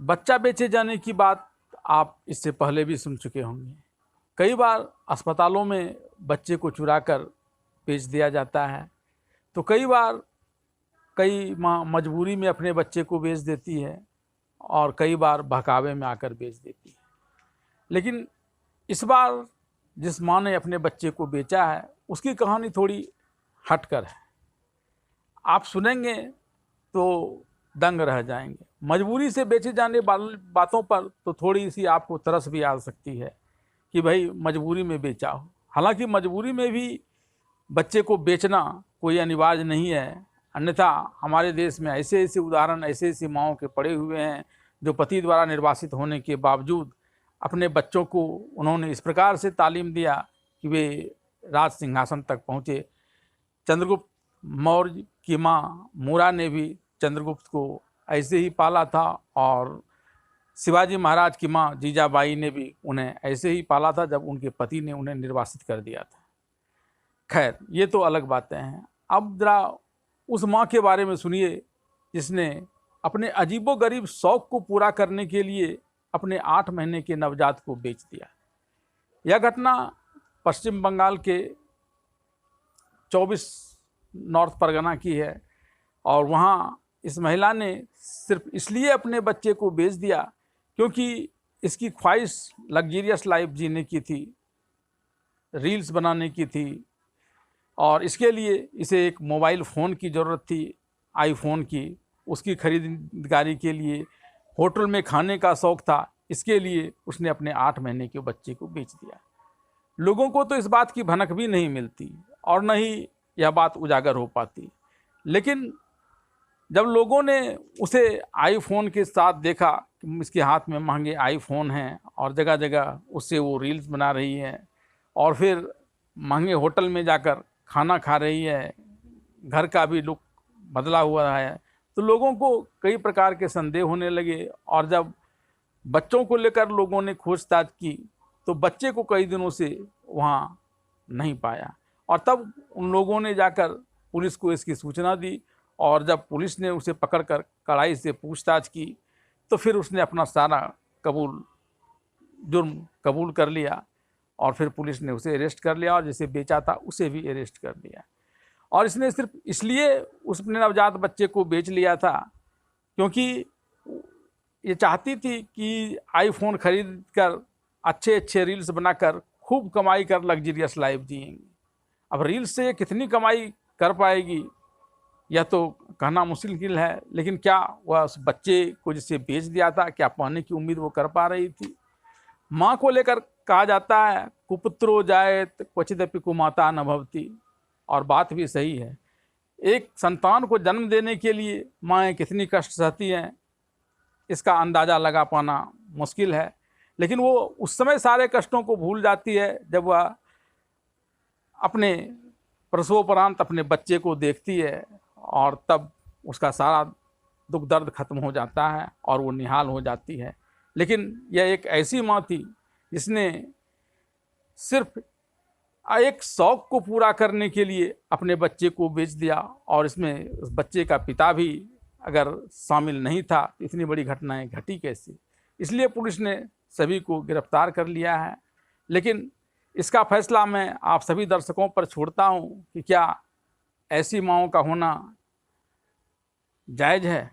बच्चा बेचे जाने की बात आप इससे पहले भी सुन चुके होंगे। कई बार अस्पतालों में बच्चे को चुरा कर बेच दिया जाता है, तो कई बार कई माँ मजबूरी में अपने बच्चे को बेच देती है और कई बार बहकावे में आकर बेच देती है। लेकिन इस बार जिस माँ ने अपने बच्चे को बेचा है, उसकी कहानी थोड़ी हटकर है। आप सुनेंगे तो दंग रह जाएंगे। मजबूरी से बेचे जाने वाली बातों पर तो थोड़ी सी आपको तरस भी आ सकती है कि भाई मजबूरी में बेचा हो। हालांकि मजबूरी में भी बच्चे को बेचना कोई अनिवार्य नहीं है, अन्यथा हमारे देश में ऐसे ऐसे उदाहरण, ऐसे ऐसी माँओं के पड़े हुए हैं जो पति द्वारा निर्वासित होने के बावजूद अपने बच्चों को उन्होंने इस प्रकार से तालीम दिया कि वे राज सिंहासन तक पहुँचे। चंद्रगुप्त मौर्य की माँ मूरा ने भी चंद्रगुप्त को ऐसे ही पाला था और शिवाजी महाराज की माँ जीजाबाई ने भी उन्हें ऐसे ही पाला था जब उनके पति ने उन्हें निर्वासित कर दिया था। खैर, ये तो अलग बातें हैं। अब जरा उस माँ के बारे में सुनिए जिसने अपने अजीबोगरीब शौक को पूरा करने के लिए अपने 8 महीने के नवजात को बेच दिया। यह घटना पश्चिम बंगाल के 24 नॉर्थ परगना की है और वहाँ इस महिला ने सिर्फ इसलिए अपने बच्चे को बेच दिया क्योंकि इसकी ख्वाहिश लग्जरियस लाइफ जीने की थी, रील्स बनाने की थी और इसके लिए इसे एक मोबाइल फ़ोन की ज़रूरत थी, आईफोन की। उसकी खरीदारी के लिए होटल में खाने का शौक़ था, इसके लिए उसने अपने 8 महीने के बच्चे को बेच दिया। लोगों को तो इस बात की भनक भी नहीं मिलती और न ही यह बात उजागर हो पाती। लेकिन जब लोगों ने उसे आईफोन के साथ देखा कि इसके हाथ में महंगे आईफोन हैं और जगह जगह उससे वो रील्स बना रही है और फिर महंगे होटल में जाकर खाना खा रही है, घर का भी लुक बदला हुआ है, तो लोगों को कई प्रकार के संदेह होने लगे। और जब बच्चों को लेकर लोगों ने खोजताछ की तो बच्चे को कई दिनों से वहाँ नहीं पाया और तब उन लोगों ने जाकर पुलिस को इसकी सूचना दी और जब पुलिस ने उसे पकड़कर कड़ाई से पूछताछ की तो फिर उसने अपना सारा जुर्म कबूल कर लिया और फिर पुलिस ने उसे अरेस्ट कर लिया और जिसे बेचा था उसे भी अरेस्ट कर लिया। और इसने सिर्फ इसलिए उसने नवजात बच्चे को बेच लिया था क्योंकि ये चाहती थी कि आईफोन खरीद कर अच्छे अच्छे रील्स बनाकर खूब कमाई कर लग्जरियस लाइफ जिएंगी। अब रील्स से ये कितनी कमाई कर पाएगी यह तो कहना मुश्किल है, लेकिन क्या वह उस बच्चे को जिसे बेच दिया था क्या पाने की उम्मीद वो कर पा रही थी? माँ को लेकर कहा जाता है कुपुत्रो जायेत क्वचिदपि कुमाता न भवति, और बात भी सही है। एक संतान को जन्म देने के लिए माँएँ कितनी कष्ट सहती हैं इसका अंदाज़ा लगा पाना मुश्किल है, लेकिन वो उस समय सारे कष्टों को भूल जाती है जब वह अपने प्रसवोपरांत अपने बच्चे को देखती है और तब उसका सारा दुख दर्द खत्म हो जाता है और वो निहाल हो जाती है। लेकिन यह एक ऐसी माँ थी जिसने सिर्फ एक शौक़ को पूरा करने के लिए अपने बच्चे को बेच दिया और इसमें उस बच्चे का पिता भी अगर शामिल नहीं था तो इतनी बड़ी घटनाएं घटी कैसे? इसलिए पुलिस ने सभी को गिरफ्तार कर लिया है। लेकिन इसका फैसला मैं आप सभी दर्शकों पर छोड़ता हूं कि क्या ऐसी माँओं का होना जायज़ है।